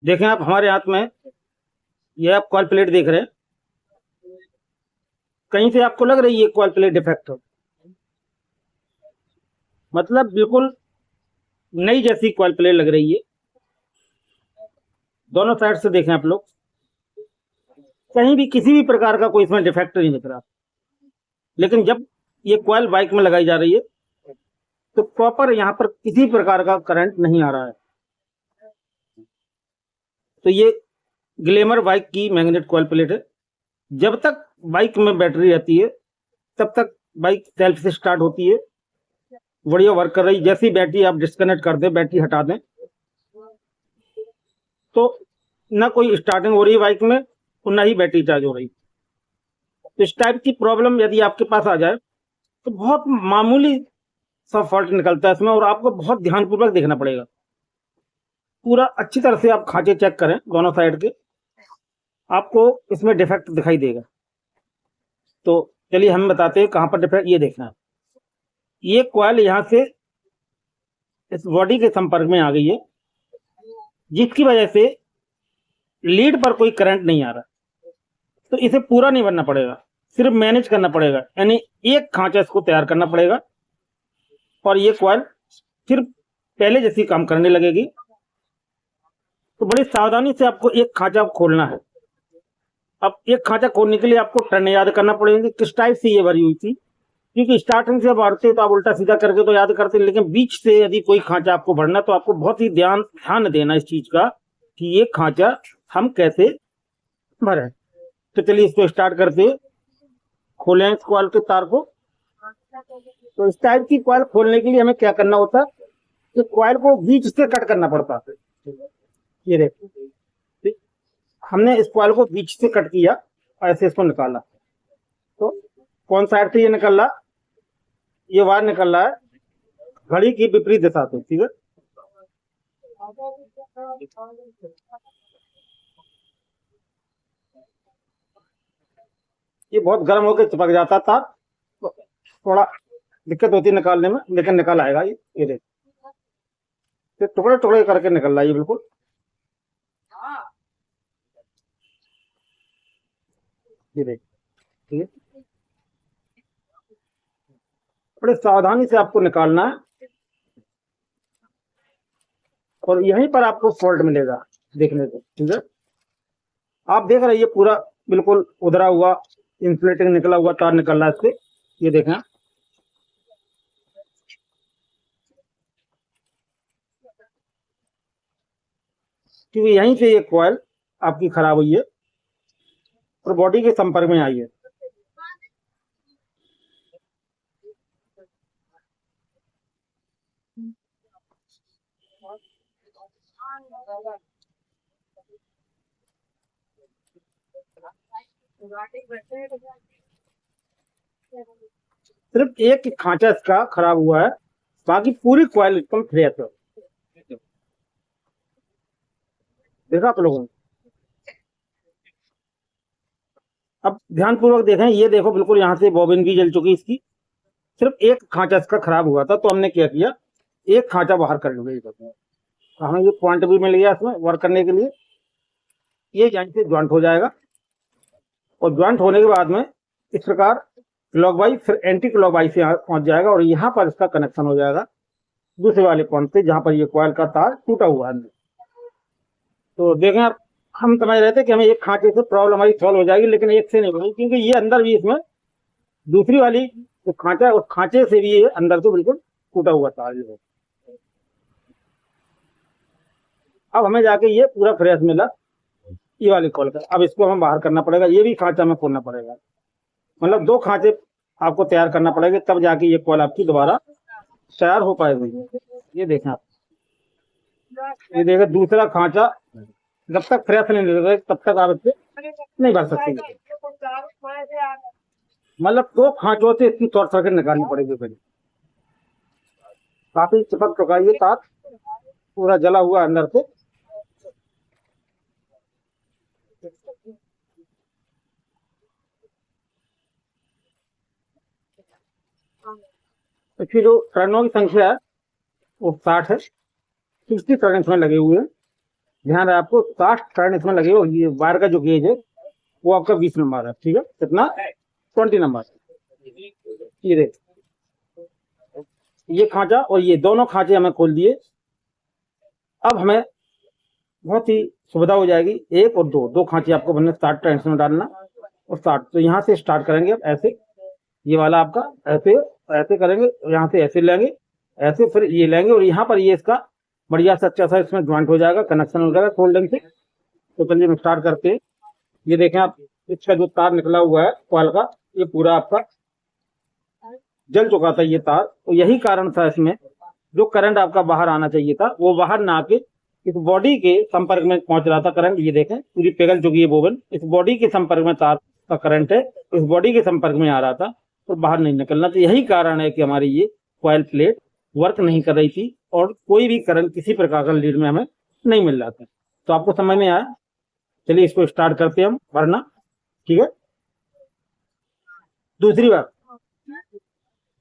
देखें आप हमारे हाथ में ये आप कॉइल प्लेट देख रहे हैं, कहीं से आपको लग रही है ये कॉइल प्लेट डिफेक्ट हो, मतलब बिल्कुल नई जैसी कॉइल प्लेट लग रही है। दोनों साइड से देखें आप लोग, कहीं भी किसी भी प्रकार का कोई इसमें डिफेक्ट नहीं दिख रहा। लेकिन जब ये कॉइल बाइक में लगाई जा रही है तो प्रॉपर यहाँ पर किसी प्रकार का करंट नहीं आ रहा है। तो ये ग्लैमर बाइक की मैग्नेट कॉइल प्लेट है। जब तक बाइक में बैटरी रहती है तब तक बाइक सेल्फ से स्टार्ट होती है, बढ़िया वर्क कर रही। जैसी बैटरी आप डिस्कनेक्ट कर दें, बैटरी हटा दें, तो ना कोई स्टार्टिंग हो रही है बाइक में और ना ही बैटरी चार्ज हो रही। तो इस टाइप की प्रॉब्लम यदि आपके पास आ जाए तो बहुत मामूली सा फॉल्ट निकलता है इसमें, और आपको बहुत ध्यानपूर्वक देखना पड़ेगा। पूरा अच्छी तरह से आप खांचे चेक करें दोनों साइड के, आपको इसमें डिफेक्ट दिखाई देगा। तो चलिए हम बताते हैं कहाँ पर डिफेक्ट। ये देखना है, ये कॉइल यहाँ से इस बॉडी के संपर्क में आ गई है, जिसकी वजह से लीड पर कोई करंट नहीं आ रहा। तो इसे पूरा नहीं बनना पड़ेगा, सिर्फ मैनेज करना पड़ेगा, यानी एक खांचा इसको तैयार करना पड़ेगा और ये कॉइल फिर पहले जैसी काम करने लगेगी। तो बड़ी सावधानी से आपको एक खांचा खोलना है। अब एक खांचा खोलने के लिए आपको टर्न याद करना पड़ेगा कि किस टाइप से ये भरी हुई थी, क्योंकि स्टार्टिंग से भरते तो आप उल्टा सीधा करके तो याद करते, लेकिन बीच से यदि कोई खांचा आपको भरना तो आपको बहुत ही ध्यान देना इस चीज का कि ये खांचा हम कैसे भरें। तो चलिए इसको स्टार्ट करते हैं, खोलें इस कॉइल के तार को। तो इस टाइप की कॉइल खोलने के लिए हमें क्या करना होता है कि कॉइल को बीच से कट करना पड़ता है। ये देखो, हमने इस कॉइल को बीच से कट किया, ऐसे इसको निकाला। तो कौन साइड से ये निकल रहा, ये वायर निकल रहा है घड़ी की विपरीत दिशा से, ठीक है। ये बहुत गर्म होकर चिपक जाता था, तो थोड़ा दिक्कत होती निकालने में, लेकिन निकल आएगा। ये देख, टुकड़े टुकड़े करके निकल रहा है ये बिल्कुल। ये देख, ठीक है, बड़े सावधानी से आपको निकालना है और यहीं पर आपको फॉल्ट मिलेगा देखने को, ठीक है। आप देख रहे हैं ये पूरा बिल्कुल उधरा हुआ इंसुलेटिंग निकला हुआ तार निकल रहा है इससे, ये देखें। क्योंकि यहीं से ये कॉइल आपकी खराब हुई है और बॉडी के संपर्क में आई है। सिर्फ एक खांचा इसका खराब हुआ है, बाकी पूरी कॉइल एकदम फ्रेश है। देखा आप लोगों ने? अब ध्यानपूर्वक देखें, ये देखो बिल्कुल यहाँ से बॉबिन भी जल चुकी इसकी। सिर्फ एक खांचा इसका खराब हुआ था, तो हमने क्या किया, एक खांचा बाहर कर लिया। तो हमें ये पॉइंट भी मिल गया इसमें वर्क करने के लिए। ये यहीं से ज्वाइंट हो जाएगा और ज्वाइंट होने के बाद में इस प्रकार क्लॉकवाइज फिर एंटी क्लॉकवाइज से पहुंच जाएगा और यहाँ पर इसका कनेक्शन हो जाएगा दूसरे वाले पॉइंट से जहां पर ये कॉइल का तार टूटा हुआ है। तो देखें आप, हम समझ रहे थे कि हमें एक खांचे से प्रॉब्लम हमारी सॉल्व हो जाएगी, लेकिन एक से नहीं होगी, क्योंकि ये अंदर भी इसमें दूसरी वाली जो खांचा है उस खांचे से भी ये अंदर से बिल्कुल टूटा हुआ तार जो है। अब हमें जाके ये पूरा फ्रेश मिला ये वाली कॉल का। अब इसको हमें बाहर करना पड़ेगा, ये भी खांचा हमें खोलना पड़ेगा, मतलब दो खांचे आपको तैयार करना पड़ेगा, तब जाके ये कॉल आपकी दोबारा तैयार हो पाएगी। ये देखें आप, ये देखें दूसरा खांचा जब तक फ्रेश नहीं लगेगा तब तक आप इससे नहीं भर सकते। मतलब दो खांचों से इसकी शॉर्ट सर्किट निकालनी पड़ेगी पहले। काफी चिपक चुका है ये तार, पूरा जला हुआ अंदर से। इसकी जो टर्नों की संख्या है वो 60 है, 60 टर्न इसमें लगे हुए हैं। ध्यान रहे आपको 60 टर्न इसमें लगे और ये वायर का जो गेज है वो आपका 20 नंबर है, ठीक है, कितना 20 नंबर। ये देख, ये खांचा और ये दोनों खांचे हमें खोल दिए। अब हमें बहुत ही सुविधा हो जाएगी, एक और दो खांचे आपको बनने 60 टर्न में डालना और 60। तो यहाँ से स्टार्ट करेंगे अब ऐसे, ये वाला आपका ऐसे ऐसे करेंगे, यहाँ से ऐसे लेंगे, ऐसे फिर ये लेंगे और यहाँ पर ये इसका बढ़िया सा अच्छा सा इसमें ज्वाइंट हो जाएगा, कनेक्शन हो जाएगा सोल्डरिंग से। तो चलिए हम स्टार्ट करते हैं। ये देखें आप, इसका जो तार निकला हुआ है कॉइल का, ये पूरा आपका जल चुका था ये तार। तो यही कारण था, इसमें जो करंट आपका बाहर आना चाहिए था वो बाहर ना आके इस बॉडी के संपर्क में पहुंच रहा था करंट। ये देखें पूरी पिघल चुकी है बोबन, इस बॉडी के संपर्क में तार का करंट है, इस बॉडी के संपर्क में आ रहा था तो बाहर नहीं निकलना। तो यही कारण है कि हमारी ये कॉइल प्लेट वर्क नहीं कर रही थी और कोई भी करंट किसी प्रकार का लीड में हमें नहीं मिल रहा था। तो आपको समझ में आया? चलिए इसको स्टार्ट करते हैं हम भरना, ठीक है। दूसरी बात,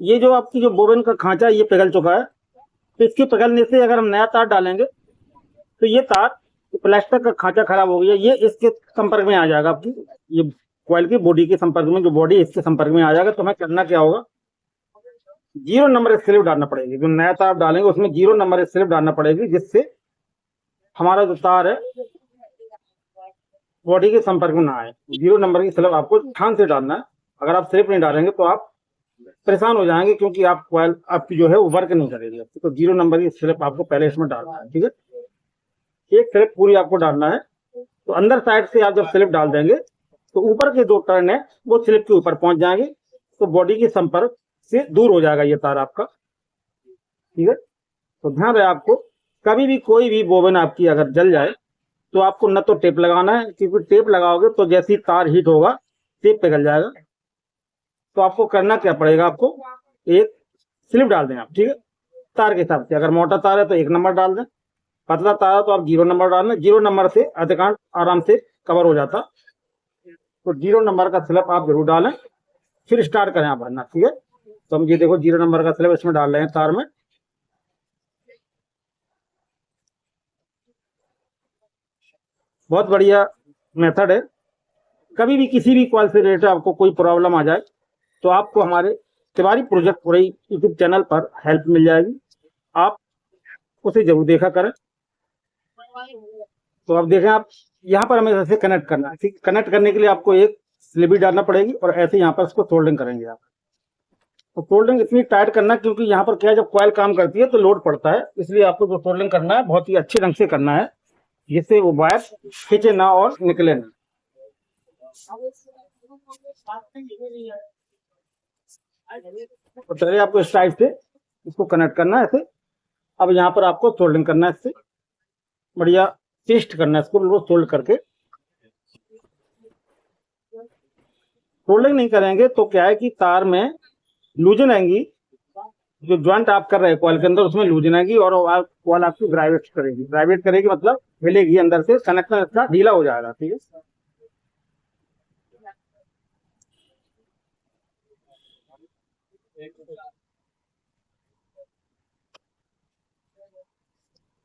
ये जो आपकी जो बोबन का खांचा ये पिघल चुका है, तो इसके पिघलने से अगर हम नया तार डालेंगे तो ये तार प्लास्टिक का खांचा खराब हो गया, ये इसके संपर्क में आ जाएगा, आपकी ये कॉइल की बॉडी के संपर्क में, जो बॉडी इसके संपर्क में आ जाएगा। तो हमें करना क्या होगा, 0 नंबर स्लिप डालना पड़ेगी। जो नया तार डालेंगे उसमें 0 नंबर स्लिप डालना पड़ेगी, जिससे हमारा जो तार है बॉडी के संपर्क में ना आए। 0 नंबर की स्लिप आपको ध्यान से डालना है। अगर आप स्लिप नहीं डालेंगे तो आप परेशान हो जाएंगे, क्योंकि आप कॉइल आपकी जो है वो वर्क नहीं करेगी। तो 0 नंबर की स्लिप आपको पहले इसमें डालना है, ठीक है। एक स्लिप पूरी आपको डालना है। तो अंदर साइड से आप जब स्लिप डाल देंगे तो ऊपर के 2 टर्न है वो स्लिप के ऊपर पहुंच जाएंगे, तो बॉडी के संपर्क से दूर हो जाएगा ये तार आपका, ठीक है। तो ध्यान रहे आपको, कभी भी कोई भी बोबन आपकी अगर जल जाए तो आपको न तो टेप लगाना है, क्योंकि टेप लगाओगे तो जैसे ही तार हीट होगा टेप पिघल जाएगा। तो आपको करना क्या पड़ेगा, आपको एक स्लिप डाल दें आप, ठीक है, तार के हिसाब से। अगर मोटा तार है तो 1 नंबर डाल दें, पतला तार है तो आप 0 नंबर डाल दें। 0 नंबर से अधिकांश आराम से कवर हो जाता, तो 0 नंबर का स्लिप आप जरूर डालें, फिर स्टार्ट करें आप भरना, ठीक है। तो हम ये देखो 0 नंबर का स्लिप इसमें डाल रहे हैं तार में। बहुत बढ़िया मेथड है। कभी भी किसी भी कॉल से रिलेटेड आपको कोई प्रॉब्लम आ जाए तो आपको हमारे तिवारी प्रोजेक्ट पूरे यूट्यूब चैनल पर हेल्प मिल जाएगी, आप उसे जरूर देखा करें। तो अब देखें आप, यहाँ पर हमें ऐसे कनेक्ट करना है, ठीक। कनेक्ट करने के लिए आपको एक स्लिप भी डालना पड़ेगी और ऐसे यहाँ पर इसको सोल्डिंग करेंगे आप। तो सोल्डिंग इतनी टाइट करना, क्योंकि यहाँ पर क्या है, जब कॉइल काम करती है तो लोड पड़ता है, इसलिए आपको जो सोल्डिंग करना है बहुत ही अच्छे ढंग से करना है, जिससे वो वायर खींचे ना और निकले ना। तो चलिए आपको इस टाइप से इसको कनेक्ट करना है ऐसे। अब यहाँ पर आपको सोल्डिंग करना है, इससे बढ़िया पेस्ट करना है इसको, बिल्कुल सोल्ड करके। सोल्डिंग नहीं करेंगे तो क्या है कि तार में लूजन आएंगी, जो ज्वाइंट आप कर रहे हैं कॉइल के अंदर उसमें लूजन आएगी और कॉइल आपकी वाइब्रेट करेगी। वाइब्रेट करेगी मतलब हिलेगी, अंदर से कनेक्शन इसका ढीला हो जाएगा, ठीक है।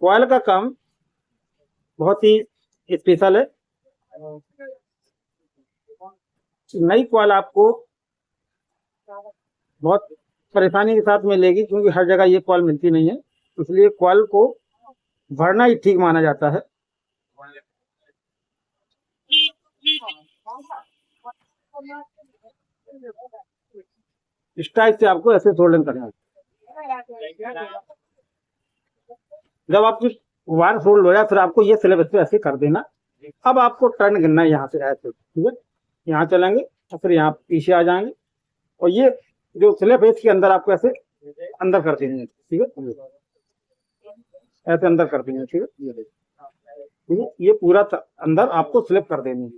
कॉइल का काम बहुत ही स्पेशल है। नई कॉइल आपको बहुत परेशानी के साथ मिलेगी, क्योंकि हर जगह ये कॉइल मिलती नहीं है, इसलिए कॉइल को भरना ही ठीक माना जाता है। इस टाइप से आपको ऐसे सोल्डिंग करना है। जब आपकी वायर सोल्ड हो जाए फिर आपको ये स्लिप पे ऐसे कर देना। अब आपको टर्न गिनना है यहाँ से ऐसे, ठीक है। यहाँ चलेंगे और फिर यहाँ पीछे आ जाएंगे और ये जो स्लिप है इसके अंदर आपको ऐसे अंदर कर देंगे, ठीक है, ऐसे अंदर कर देंगे, ठीक है। ये ठीक है, ये पूरा अंदर आपको स्लिप कर देनी है।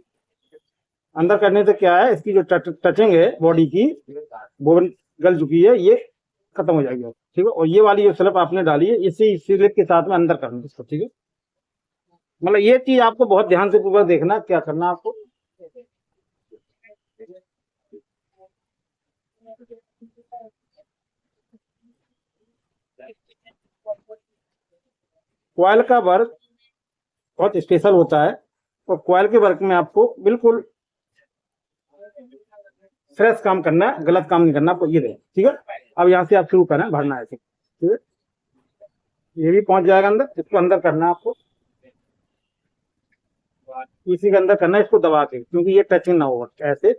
अंदर करने से क्या है, इसकी जो टचिंग है बॉडी की, बोन गल चुकी है, ये खत्म हो जाएगी, ठीक है। और ये वाली जो स्लिप आपने डाली है इसी स्लिप के साथ में अंदर करना इसको, ठीक है। मतलब ये चीज आपको बहुत ध्यान से पूरा देखना क्या करना आपको। कॉइल का वर्क बहुत स्पेशल होता है और कॉइल के वर्क में आपको बिल्कुल फ्रेश काम करना है, गलत काम नहीं करना आपको। ये देखें, ठीक है। अब यहाँ से आप शुरू करें, भरना है ऐसे, ठीक है। ये भी पहुंच जाएगा अंदर, इसको अंदर करना है आपको, इसी के अंदर करना है, इसको दबा के, क्योंकि ये टचिंग ना हो, ऐसे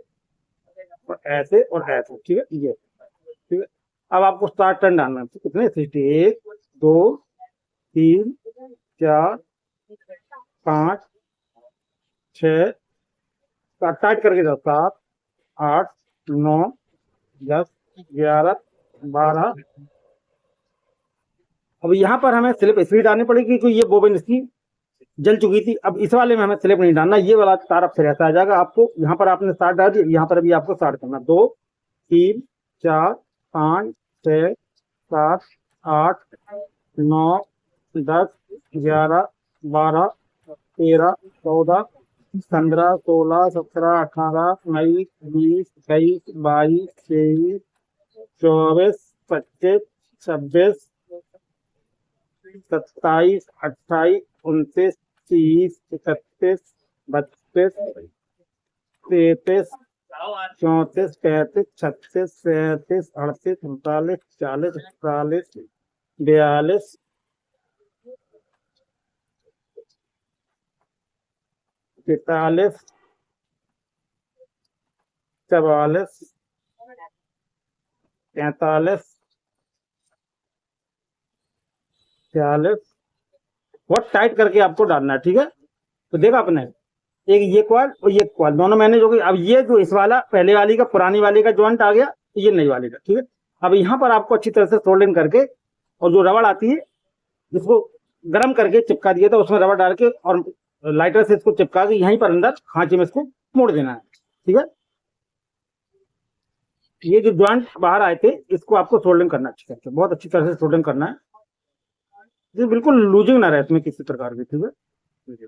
और ऐसे और ऐसे, ठीक है। ये ठीक है। अब आपको स्टार्ट टर्न डालना है, कितने 1 2 3 4 5 6, टाइट करके जाओ, 7 8 9 10 11 12। अब यहाँ पर हमें स्लिप इसलिए डालनी पड़ेगी क्योंकि ये बोबिन इसकी जल चुकी थी। अब इस वाले में हमें स्लिप नहीं डालना, ये वाला तार अब से आ जाएगा आपको। यहाँ पर आपने स्टार्ट डाल दिया, यहाँ पर अभी आपको स्टार्ट करना, 2 3 4 5 6 7 8 9 10 11 12 13 14 15 16 17 18 19 20 21 22 23 24 25 26 27 28 29 30 31 32 33 34 35 36 37 38 39 40 41 42 43 44 45 46। बहुत टाइट करके आपको डालना है, ठीक है। तो देखा आपने, एक ये कॉइल और ये कॉइल दोनों मैंने जो, अब ये जो इस वाला पहले वाली का पुरानी वाली का जॉइंट आ गया, ये नई वाली का, ठीक है। अब यहाँ पर आपको अच्छी तरह से सोल्डरिंग करके, और जो रबड़ आती है जिसको गर्म करके चिपका दिया था, उसमें रबड़ डाल के और लाइटर से इसको चिपका के यहीं पर अंदर खांचे में इसको मोड़ देना है, ठीक है। ये जो जॉइंट बाहर आए थे इसको आपको सोल्डरिंग करना अच्छी तरह से, बहुत अच्छी तरह से सोल्डरिंग करना है, ये बिल्कुल लूजिंग ना रहे इसमें किसी प्रकार की, ठीक है।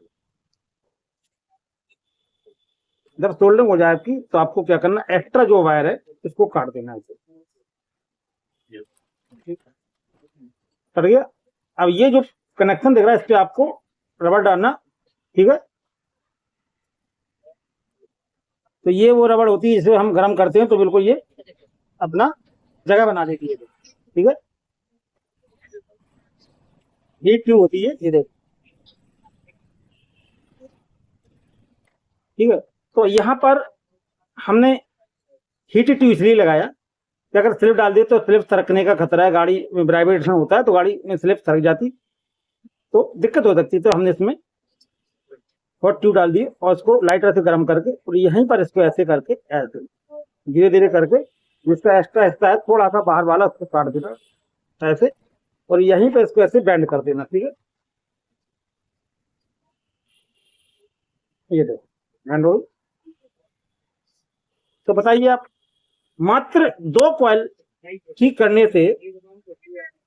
जब सोल्डरिंग हो जाए आपकी तो आपको क्या करना, एक्स्ट्रा जो वायर है इसको काट देना है, कट गया। अब ये जो कनेक्शन दिख रहा है इस पे आपको रबड़ डालना, ठीक है। तो ये वो रबड़ होती है जिसे हम गर्म करते हैं तो बिल्कुल ये अपना जगह बना देती है, ठीक है। हीट ट्यूब होती है ये, देखो, ठीक है। तो यहाँ पर हमने हीट ट्यूब इसलिए लगाया कि अगर स्लिप डाल दिए तो स्लिप सरकने का खतरा है, गाड़ी में वाइब्रेशन होता है तो गाड़ी में स्लिप सरक जाती तो दिक्कत हो सकती है। तो हमने इसमें हॉट ट्यूब डाल दी और इसको लाइटर से गर्म करके और यहीं पर इसको ऐसे करके ऐसे धीरे धीरे करके जिसका एक्स्ट्रा हिस्सा है थोड़ा सा बाहर वाला उसको काट देना ऐसे, और यहीं पर इसको ऐसे बैंड कर देना, ठीक है। ये देखो बैंड हो। तो बताइए आप, मात्र 2 कॉइल ठीक करने से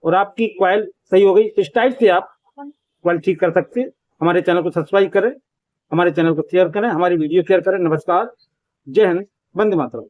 और आपकी कॉइल सही हो गई। इस टाइप से आप कॉइल ठीक कर सकते हैं। हमारे चैनल को सब्सक्राइब करें, हमारे चैनल को शेयर करें, हमारी वीडियो शेयर करें। नमस्कार, जय हिंद, वंदे मातरम।